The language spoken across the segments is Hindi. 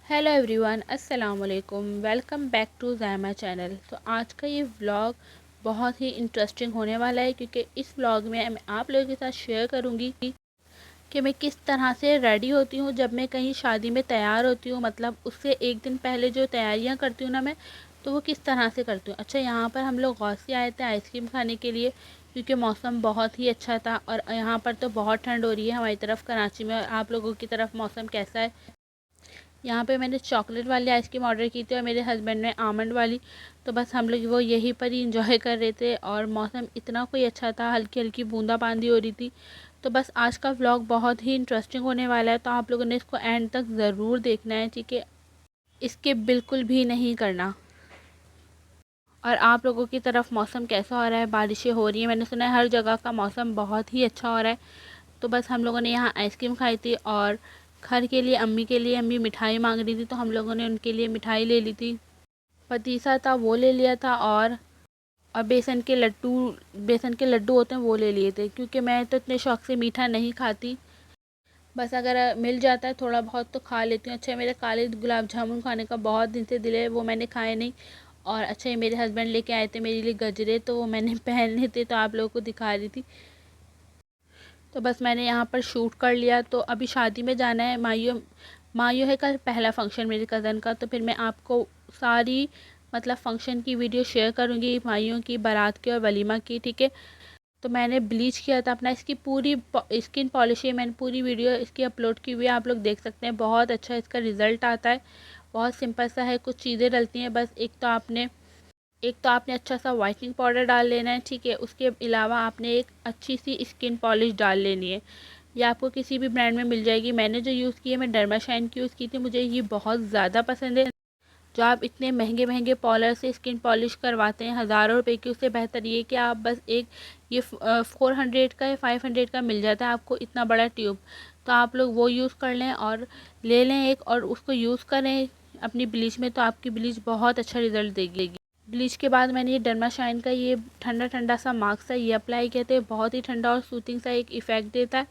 हेलो एवरीवन, अस्सलाम वालेकुम। Welcome back to Zaima channel. तो आज का ये व्लॉग बहुत ही इंटरेस्टिंग होने वाला है, क्योंकि इस व्लॉग में मैं आप लोगों के साथ शेयर करूंगी कि मैं किस तरह से रेडी होती हूँ जब मैं कहीं शादी में तैयार होती हूँ। मतलब उससे एक दिन पहले जो तैयारियाँ करती हूँ ना मैं, तो वो किस तरह से करती हूँ। अच्छा, यहाँ पर हम लोग गौस से आए थे आइसक्रीम खाने के लिए, क्योंकि मौसम बहुत ही अच्छा था। और यहाँ पर तो बहुत ठंड हो रही है हमारी तरफ कराची में। और आप लोगों की तरफ मौसम कैसा है? यहाँ पे मैंने चॉकलेट वाली आइसक्रीम ऑर्डर की थी और मेरे हस्बैंड ने आमंड वाली। तो बस हम लोग वो यहीं पर ही इंजॉय कर रहे थे और मौसम इतना कोई अच्छा था, हल्की हल्की बूंदाबांदी हो रही थी। तो बस आज का व्लॉग बहुत ही इंटरेस्टिंग होने वाला है, तो आप लोगों ने इसको एंड तक ज़रूर देखना है, ठीक है? इसके बिल्कुल भी नहीं करना। और आप लोगों की तरफ मौसम कैसा हो रहा है? बारिशें हो रही हैं, मैंने सुना है हर जगह का मौसम बहुत ही अच्छा हो रहा है। तो बस हम लोगों ने यहाँ आइसक्रीम खाई थी और घर के लिए अम्मी मिठाई मांग रही थी, तो हम लोगों ने उनके लिए मिठाई ले ली थी। पतीसा था वो ले लिया था, और बेसन के लड्डू होते हैं वो ले लिए थे, क्योंकि मैं तो इतने शौक से मीठा नहीं खाती। बस अगर मिल जाता है थोड़ा बहुत तो खा लेती हूँ। अच्छा, मेरे काले गुलाब जामुन खाने का बहुत दिन से दिल है, वो मैंने खाए नहीं। और अच्छा, ये मेरे हस्बैंड लेके आए थे मेरे लिए गजरे, तो वो मैंने पहने थे, तो आप लोगों को दिखा रही थी। तो बस मैंने यहाँ पर शूट कर लिया। तो अभी शादी में जाना है, माइयों माइयों है कल पहला फंक्शन मेरे कज़न का। तो फिर मैं आपको सारी मतलब फ़ंक्शन की वीडियो शेयर करूँगी, माइयों की, बारात की और वलीमा की, ठीक है? तो मैंने ब्लीच किया था अपना, इसकी पूरी स्किन पॉलिश है, मैंने पूरी वीडियो इसकी अपलोड की हुई है, आप लोग देख सकते हैं। बहुत अच्छा इसका रिज़ल्ट आता है। बहुत सिंपल सा है, कुछ चीज़ें डलती हैं बस। एक तो आपने अच्छा सा वाइटनिंग पाउडर डाल लेना है, ठीक है? उसके अलावा आपने एक अच्छी सी स्किन पॉलिश डाल लेनी है। ये आपको किसी भी ब्रांड में मिल जाएगी। मैंने जो यूज़ की है, मैं डर्माशाइन की यूज़ की थी, मुझे ये बहुत ज़्यादा पसंद है। जो आप इतने महंगे महंगे पार्लर से स्किन पॉलिश करवाते हैं हज़ारों रुपए की, उससे बेहतर ये कि आप बस एक ये 400 का या 500 का मिल जाता है आपको इतना बड़ा ट्यूब। तो आप लोग वो यूज़ कर लें और ले लें एक, और उसको यूज़ करें अपनी ब्लीच में, तो आपकी ब्लीच बहुत अच्छा रिजल्ट देगी। ब्लीच के बाद मैंने ये डर्मा शाइन का ये ठंडा ठंडा सा मास्क है, ये अप्लाई किया था। बहुत ही ठंडा और सूथिंग सा एक इफ़ेक्ट देता है,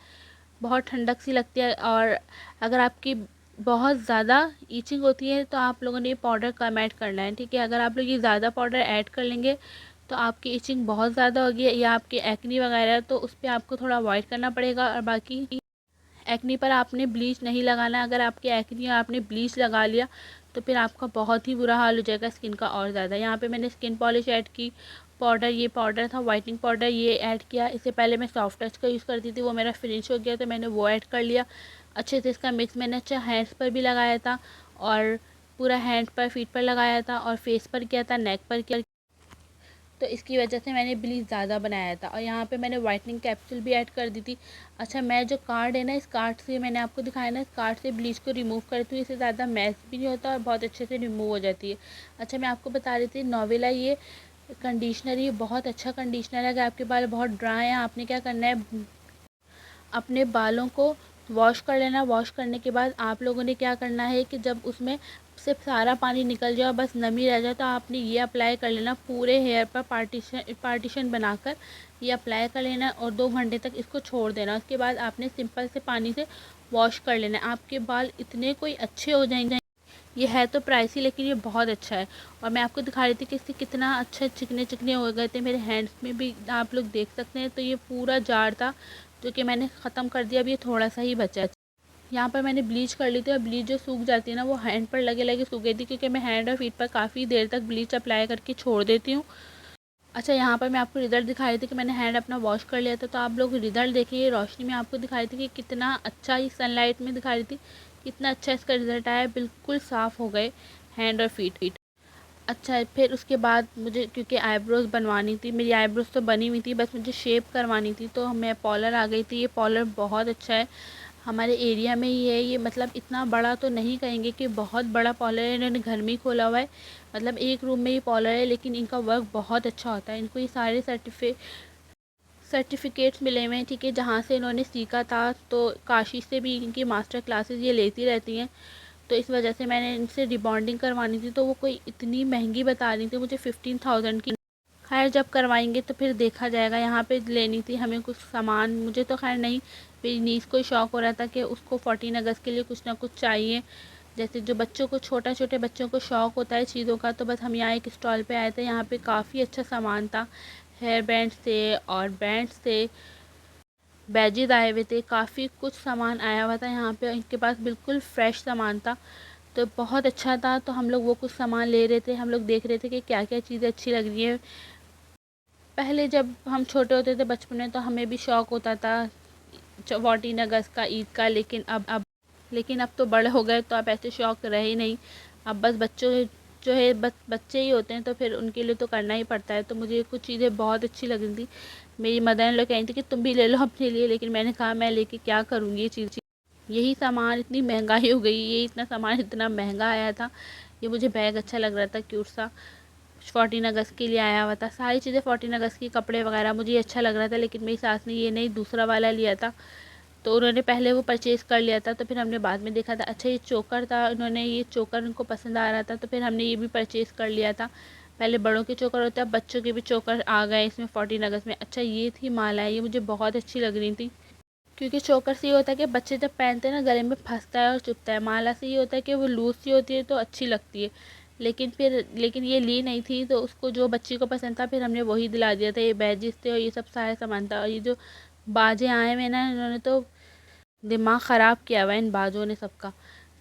बहुत ठंडक सी लगती है। और अगर आपकी बहुत ज़्यादा ईचिंग होती है तो आप लोगों ने ये पाउडर कम ऐड करना है, ठीक है? अगर आप लोग ये ज़्यादा पाउडर ऐड कर लेंगे तो आपकी ईचिंग बहुत ज़्यादा होगी, या आपकी एक्नी वगैरह, तो उस पर आपको थोड़ा अवॉइड करना पड़ेगा। और बाकी एक्नी पर आपने ब्लीच नहीं लगाना। अगर आपकी एक्नी है आपने ब्लीच लगा लिया तो फिर आपका बहुत ही बुरा हाल हो जाएगा स्किन का और ज़्यादा। यहाँ पे मैंने स्किन पॉलिश ऐड की, पाउडर, ये पाउडर था वाइटनिंग पाउडर, ये ऐड किया। इससे पहले मैं सॉफ्ट टच का यूज़ करती थी, वो मेरा फिनिश हो गया तो मैंने वो ऐड कर लिया। अच्छे से इसका मिक्स मैंने अच्छा हैंड्स पर भी लगाया था, और पूरा हैंड पर, फीट पर लगाया था, और फेस पर किया था, नेक पर किया। तो इसकी वजह से मैंने ब्लीच ज़्यादा बनाया था। और यहाँ पे मैंने वाइटनिंग कैप्सूल भी ऐड कर दी थी। अच्छा, मैं जो कार्ड है ना, इस कार्ड से मैंने आपको दिखाया ना, इस कार्ड से ब्लीच को रिमूव करती हूँ, इससे ज़्यादा मैस भी नहीं होता और बहुत अच्छे से रिमूव हो जाती है। अच्छा, मैं आपको बता रही थी नोवेला ये कंडीशनर, ये बहुत अच्छा कंडीशनर है। अगर आपके बाल बहुत ड्राई हैं, आपने क्या करना है, अपने बालों को वॉश कर लेना। वॉश करने के बाद आप लोगों ने क्या करना है कि जब उसमें से सारा पानी निकल जाए, बस नमी रह जाए, तो आपने ये अप्लाई कर लेना पूरे हेयर पर, पार्टीशन बनाकर ये अप्लाई कर लेना और 2 घंटे तक इसको छोड़ देना। उसके बाद आपने सिंपल से पानी से वॉश कर लेना। आपके बाल इतने कोई अच्छे हो जाएंगे। ये है तो प्राइसी, लेकिन ये बहुत अच्छा है। और मैं आपको दिखा रही थी कि इससे कितना अच्छा चिकने चिकने हो गए थे मेरे हैंड्स में भी, आप लोग देख सकते हैं। तो ये पूरा जार था जो कि मैंने ख़त्म कर दिया, अब ये थोड़ा सा ही बचा है। यहाँ पर मैंने ब्लीच कर ली थी, और ब्लीच जो सूख जाती है ना, वो हैंड पर लगे लगे सूख गई थी, क्योंकि मैं हैंड और फीट पर काफ़ी देर तक ब्लीच अप्लाई करके छोड़ देती हूँ। अच्छा, यहाँ पर मैं आपको रिज़ल्ट दिखा रही थी कि मैंने हैंड अपना वॉश कर लिया था। तो आप लोग रिज़ल्ट देखिए, रोशनी में आपको दिखा रही थी कि कितना अच्छा, ही सनलाइट में दिखा रही थी कितना अच्छा इसका रिज़ल्ट आया, बिल्कुल साफ़ हो गए हैंड और फीट। अच्छा, फिर उसके बाद मुझे, क्योंकि आईब्रोज़ बनवानी थी, मेरी आईब्रोज़ तो बनी हुई थी, बस मुझे शेप करवानी थी, तो मैं पार्लर आ गई थी। ये पार्लर बहुत अच्छा है, हमारे एरिया में ही है ये। मतलब इतना बड़ा तो नहीं कहेंगे कि बहुत बड़ा पार्लर है, इन्होंने घर में ही खोला हुआ है। मतलब एक रूम में ही पार्लर है, लेकिन इनका वर्क बहुत अच्छा होता है। इनको ये सारे सर्टिफिकेट्स मिले हुए हैं, ठीक है, जहाँ से इन्होंने सीखा था। तो काशी से भी इनकी मास्टर क्लासेस ये लेती रहती हैं। तो इस वजह से मैंने इनसे रिबॉन्डिंग करवानी थी, तो वो कोई इतनी महंगी बता रही थी मुझे, 15,000 की। खैर, जब करवाएंगे तो फिर देखा जाएगा। यहाँ पे लेनी थी हमें कुछ सामान, मुझे तो खैर नहीं, मेरी नीस को शौक़ हो रहा था कि उसको 14 अगस्त के लिए कुछ ना कुछ चाहिए। जैसे जो बच्चों को छोटे बच्चों को शौक़ होता है चीज़ों का, तो बस हम यहाँ एक स्टॉल पे आए थे। यहाँ पे काफ़ी अच्छा सामान था, हेयर बैंड्स थे और बैंड्स थे, बैजेज़ आए हुए थे, काफ़ी कुछ सामान आया हुआ था यहाँ पे। इनके पास बिल्कुल फ्रेश सामान था, तो बहुत अच्छा था। तो हम लोग वो कुछ सामान ले रहे थे, हम लोग देख रहे थे कि क्या क्या चीज़ें अच्छी लग रही है। पहले जब हम छोटे होते थे बचपन में, तो हमें भी शौक़ होता था 14 अगस्त का, ईद का, लेकिन अब तो बड़े हो गए, तो अब ऐसे शौक़ रहे ही नहीं। अब बस बच्चों जो है बस बच्चे ही होते हैं, तो फिर उनके लिए तो करना ही पड़ता है। तो मुझे कुछ चीज़ें बहुत अच्छी लग रही थी। मेरी मदर इन लॉ कह रही थी कि तुम भी ले लो अपने लिए, लेकिन मैंने कहा मैं लेके क्या करूँगी ये चीज़, यही सामान इतनी महंगाई हो गई, ये इतना सामान इतना महंगा आया था। ये मुझे बैग अच्छा लग रहा था, क्यूट सा, 14 अगस्त के लिए आया हुआ था। सारी चीज़ें 14 अगस्त के कपड़े वगैरह मुझे अच्छा लग रहा था, लेकिन मेरी सास ने ये नहीं दूसरा वाला लिया था, तो उन्होंने पहले वो परचेज़ कर लिया था। तो फिर हमने बाद में देखा था, अच्छा ये चोकर था, उन्होंने ये चोकर उनको पसंद आ रहा था, तो फिर हमने ये भी परचेज़ कर लिया था। पहले बड़ों के चोकर होते हैं, अब बच्चों के भी चोकर आ गए इसमें 14 अगस्त में। अच्छा ये थी मालाएँ, ये मुझे बहुत अच्छी लग रही थी, क्योंकि चोकर से ये होता है कि बच्चे जब पहनते हैं ना गले में फंसता है और चुभता है। माला से ये होता है कि वो लूज़ सी होती है तो अच्छी लगती है। लेकिन ये ली नहीं थी, तो उसको जो बच्ची को पसंद था फिर हमने वही दिला दिया था। ये बैजेस थे और ये सब सारा सामान था, और ये जो बाजें आए हुए ना, इन्होंने तो दिमाग ख़राब किया हुआ है इन बाजों ने सबका।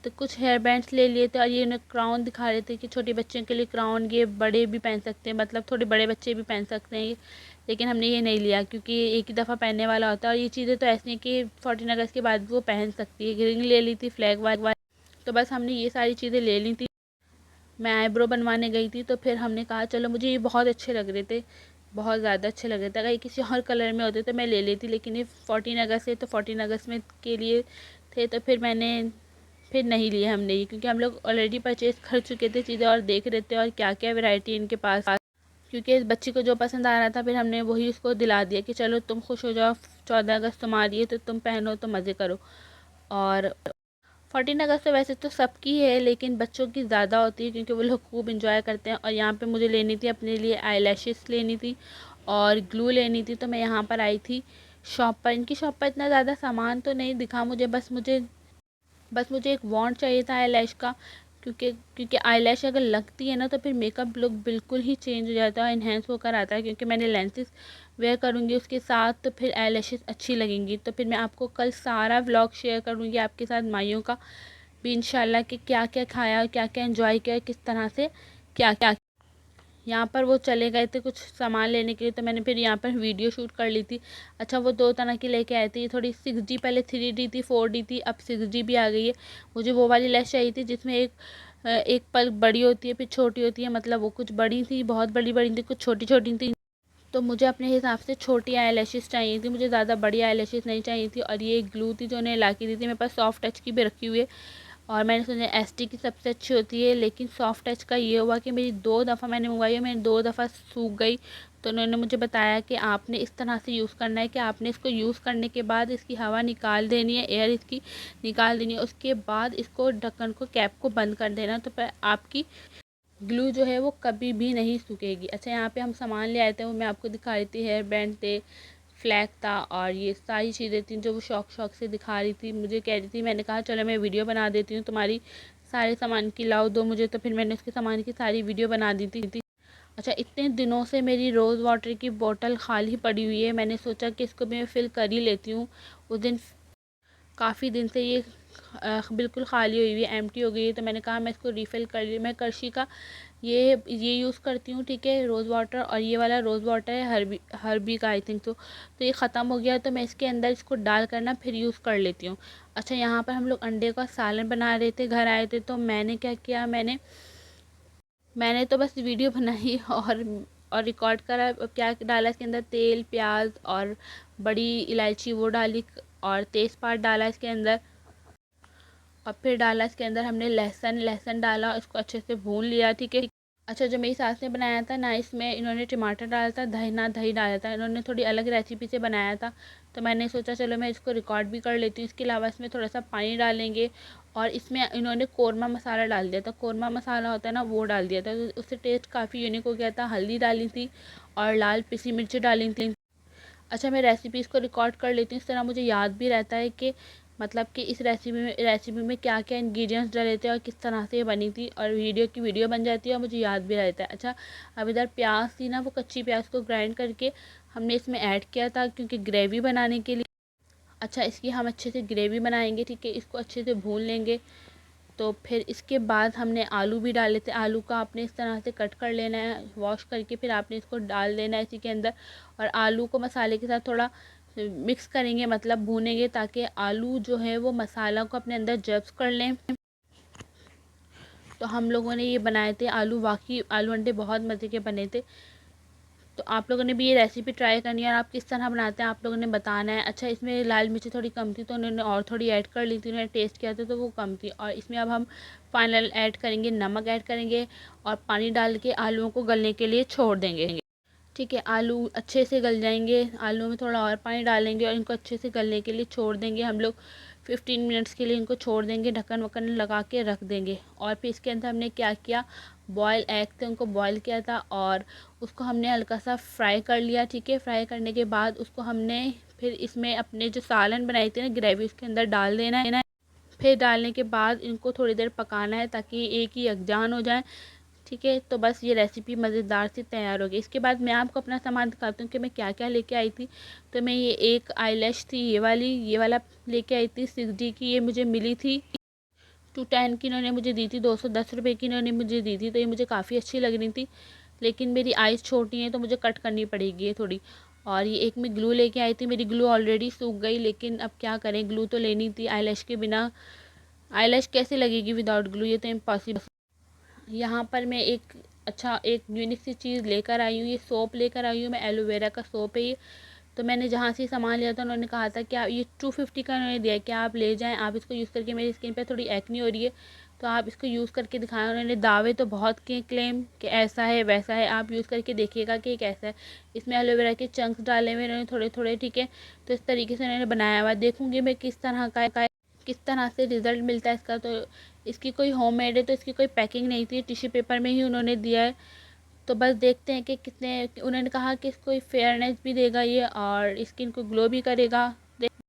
तो कुछ हेयर बैंड्स ले लिए थे, और ये उन्हें क्राउन दिखा रहे थे कि छोटे बच्चों के लिए क्राउन, ये बड़े भी पहन सकते हैं, मतलब थोड़े बड़े बच्चे भी पहन सकते हैं। लेकिन हमने ये नहीं लिया, क्योंकि ये एक ही दफ़ा पहनने वाला होता है, और ये चीज़ें तो ऐसी हैं कि 14 अगस्त के बाद भी वो पहन सकती है। रिंग ले ली थी फ्लैग वाली, तो बस हमने ये सारी चीज़ें ले ली थी। मैं आईब्रो बनवाने गई थी, तो फिर हमने कहा चलो, मुझे ये बहुत अच्छे लग रहे थे, बहुत ज़्यादा अच्छे लग रहे थे। अगर ये किसी और कलर में होते तो मैं ले लेती, लेकिन ये 14 अगस्त है, तो 14 अगस्त में के लिए थे, तो फिर नहीं लिए हमने ये, क्योंकि हम लोग ऑलरेडी परचेज़ कर चुके थे चीज़ें, और देख रहे थे और क्या क्या वैरायटी इनके पास। क्योंकि इस बच्ची को जो पसंद आ रहा था, फिर हमने वही उसको दिला दिया कि चलो तुम खुश हो जाओ, 14 अगस्त तुम्हारी है, तो तुम पहनो, तो मज़े करो। और 14 अगस्त तो वैसे तो सबकी है, लेकिन बच्चों की ज़्यादा होती है, क्योंकि वो लोग खूब इंजॉय करते हैं। और यहाँ पे मुझे लेनी थी अपने लिए आई लैशेस लेनी थी और ग्लू लेनी थी, तो मैं यहाँ पर आई थी शॉप पर। इनकी शॉप पर इतना ज़्यादा सामान तो नहीं दिखा मुझे, बस मुझे एक वॉन्ड चाहिए था आई लैश का, क्योंकि आई लैश अगर लगती है ना, तो फिर मेकअप लुक बिल्कुल ही चेंज हो जाता है, इन्हेंस होकर आता है। क्योंकि मैंने लेंसेज वेयर करूँगी उसके साथ, तो फिर आई लैशेस अच्छी लगेंगी। तो फिर मैं आपको कल सारा व्लॉग शेयर करूँगी आपके साथ, माइयों का भी इंशाल्लाह, कि क्या क्या खाया और क्या क्या एंजॉय किया, किस तरह से क्या क्या। यहाँ पर वो चले गए थे कुछ सामान लेने के लिए, तो मैंने फिर यहाँ पर वीडियो शूट कर ली थी। अच्छा वो 2 तरह की लेके आए थे, ये थोड़ी 6D, पहले 3D थी, 4D थी, अब 6D भी आ गई है। मुझे वो वाली लैश चाहिए थी जिसमें एक पल बड़ी होती है फिर छोटी होती है, मतलब वो कुछ बड़ी थी, बहुत बड़ी बड़ी थी, कुछ छोटी छोटी थी। तो मुझे अपने हिसाब से छोटी आई लैशेज़ चाहिए थी, मुझे ज़्यादा बड़ी आई लैशेज़ नहीं चाहिए थी। और ये ग्लू थी जो उन्हें ला के दी थी, मेरे पास सॉफ्ट टच की भी रखी हुई है, और मैंने सुना एसटी की सबसे अच्छी होती है। लेकिन सॉफ्ट टच का ये हुआ कि मेरी 2 दफ़ा मैंने मंगवाई है, मेरी 2 दफ़ा सूख गई। तो उन्होंने मुझे बताया कि आपने इस तरह से यूज़ करना है कि आपने इसको यूज़ करने के बाद इसकी हवा निकाल देनी है, एयर इसकी निकाल देनी है, उसके बाद इसको ढक्कन को, कैप को बंद कर देना, तो फिर आपकी ग्लू जो है वो कभी भी नहीं सूखेगी। अच्छा यहाँ पे हम सामान ले आए थे, वो मैं आपको दिखा रही थी, हेयर बैंड थे, फ्लैग था, और ये सारी चीज़ें थी जो वो शौक से दिखा रही थी, मुझे कह रही थी। मैंने कहा चलो मैं वीडियो बना देती हूँ तुम्हारी, सारे सामान की लाओ दो मुझे, तो फिर मैंने उसके सामान की सारी वीडियो बना दी थी। अच्छा इतने दिनों से मेरी रोज़ वाटर की बोतल खाली पड़ी हुई है, मैंने सोचा कि इसको मैं फिल कर ही लेती हूँ। उस दिन काफ़ी दिन से ये बिल्कुल खाली हुई है, एम्प्टी हो गई है, तो मैंने कहा मैं इसको रिफ़िल कर ली। मैं कर्शी का ये यूज़ करती हूँ, ठीक है, रोज़ वाटर, और ये वाला रोज़ वाटर है हर्बी का आई थिंक। तो ये ख़त्म हो गया, तो मैं इसके अंदर इसको डाल कर ना फिर यूज़ कर लेती हूँ। अच्छा यहाँ पर हम लोग अंडे का सालन बना रहे थे, घर आए थे, तो मैंने क्या किया, मैंने तो बस वीडियो बनाई और रिकॉर्ड करा। क्या डाला इसके अंदर, तेल, प्याज और बड़ी इलायची वो डाली, और तेज़पात डाला इसके अंदर, और फिर डाला इसके अंदर हमने लहसुन डाला, इसको अच्छे से भून लिया, ठीक है। अच्छा जो मेरी सास ने बनाया था ना, इसमें इन्होंने टमाटर डाला था, दही डाला था, इन्होंने थोड़ी अलग रेसिपी से बनाया था, तो मैंने सोचा चलो मैं इसको रिकॉर्ड भी कर लेती हूँ। इसके अलावा इसमें थोड़ा सा पानी डालेंगे, और इसमें इन्होंने कोरमा मसाला डाल दिया था, कोरमा मसाला होता है ना, वो डाल दिया था, तो उससे टेस्ट काफ़ी यूनिक हो गया था। हल्दी डाली थी और लाल पिसी मिर्ची डाली थी। अच्छा मैं रेसिपीज़ को रिकॉर्ड कर लेती हूँ, इस तरह मुझे याद भी रहता है कि मतलब कि इस रेसिपी में क्या क्या इंग्रेडिएंट्स डले थे और किस तरह से ये बनी थी, और वीडियो बन जाती है और मुझे याद भी रहता है। अच्छा, अब इधर प्याज थी ना, वो कच्ची प्याज को ग्राइंड करके हमने इसमें ऐड किया था क्योंकि ग्रेवी बनाने के लिए। अच्छा, इसकी हम अच्छे से ग्रेवी बनाएंगे, ठीक है, इसको अच्छे से भून लेंगे। तो फिर इसके बाद हमने आलू भी डाले थे। आलू का आपने इस तरह से कट कर लेना है, वॉश करके फिर आपने इसको डाल देना है इसी के अंदर। और आलू को मसाले के साथ थोड़ा मिक्स करेंगे, मतलब भूनेंगे, ताकि आलू जो है वो मसाला को अपने अंदर जब्स कर लें। तो हम लोगों ने ये बनाए थे आलू, वाकई आलू अंडे बहुत मज़े के बने थे। तो आप लोगों ने भी ये रेसिपी ट्राई करनी है, और आप किस तरह बनाते हैं आप लोगों ने बताना है। अच्छा, इसमें लाल मिर्ची थोड़ी कम थी तो उन्होंने और थोड़ी ऐड कर ली थी, उन्होंने टेस्ट किया था तो वो कम थी। और इसमें अब हम फाइनल ऐड करेंगे, नमक ऐड करेंगे और पानी डाल के आलूओं को गलने के लिए छोड़ देंगे। ठीक है, आलू अच्छे से गल जाएंगे, आलू में थोड़ा और पानी डालेंगे और इनको अच्छे से गलने के लिए छोड़ देंगे हम लोग। 15 मिनट्स के लिए इनको छोड़ देंगे, ढक्कन वक्कन लगा के रख देंगे। और फिर इसके अंदर हमने क्या किया, बॉयल एग थे उनको बॉयल किया था और उसको हमने हल्का सा फ्राई कर लिया। ठीक है, फ्राई करने के बाद उसको हमने फिर इसमें अपने जो सालन बनाई थी ना ग्रेवी, उसके अंदर डाल देना है। फिर डालने के बाद इनको थोड़ी देर पकाना है ताकि एक ही यकजान हो जाए। ठीक है, तो बस ये रेसिपी मज़ेदार सी तैयार हो गई। इसके बाद मैं आपको अपना सामान दिखाती हूँ कि मैं क्या क्या लेके आई थी। तो मैं ये एक आईलैश थी, ये वाला लेके आई थी 6D की, ये मुझे मिली थी 210 की, इन्होंने मुझे दी थी, 210 रुपये की इन्होंने मुझे दी थी। तो ये मुझे काफ़ी अच्छी लग रही थी, लेकिन मेरी आइज़ छोटी हैं तो मुझे कट करनी पड़ेगी ये थोड़ी। और ये एक मैं ग्लू लेके आई थी, मेरी ग्लू ऑलरेडी सूख गई, लेकिन अब क्या करें, ग्लू तो लेनी थी, आईलैश के बिना आईलैश कैसे लगेगी विदाउट ग्लू, ये तो इम्पॉसिबल। यहाँ पर मैं एक यूनिक सी चीज़ लेकर आई हूँ, ये सोप लेकर आई हूँ मैं, एलोवेरा का सोप है ये। तो मैंने जहाँ से सामान लिया था उन्होंने कहा था कि आप ये 250 का उन्होंने दिया कि आप ले जाएं, आप इसको यूज़ करके, मेरी स्किन पे थोड़ी एक्नी हो रही है तो आप इसको यूज़ करके दिखाएं। उन्होंने दावे तो बहुत किए, क्लेम कि ऐसा है वैसा है, आप यूज़ करके देखिएगा कि कैसा है। इसमें एलोवेरा के चंक्स डाले हुए इन्होंने थोड़े थोड़े, ठीक है। तो इस तरीके से उन्होंने बनाया हुआ, देखूँगी मैं किस तरह से रिज़ल्ट मिलता है इसका। तो इसकी कोई होममेड है तो इसकी कोई पैकिंग नहीं थी, टिश्यू पेपर में ही उन्होंने दिया है। तो बस देखते हैं कि कितने, उन्होंने कहा कि इसको फेयरनेस भी देगा ये और स्किन को ग्लो भी करेगा।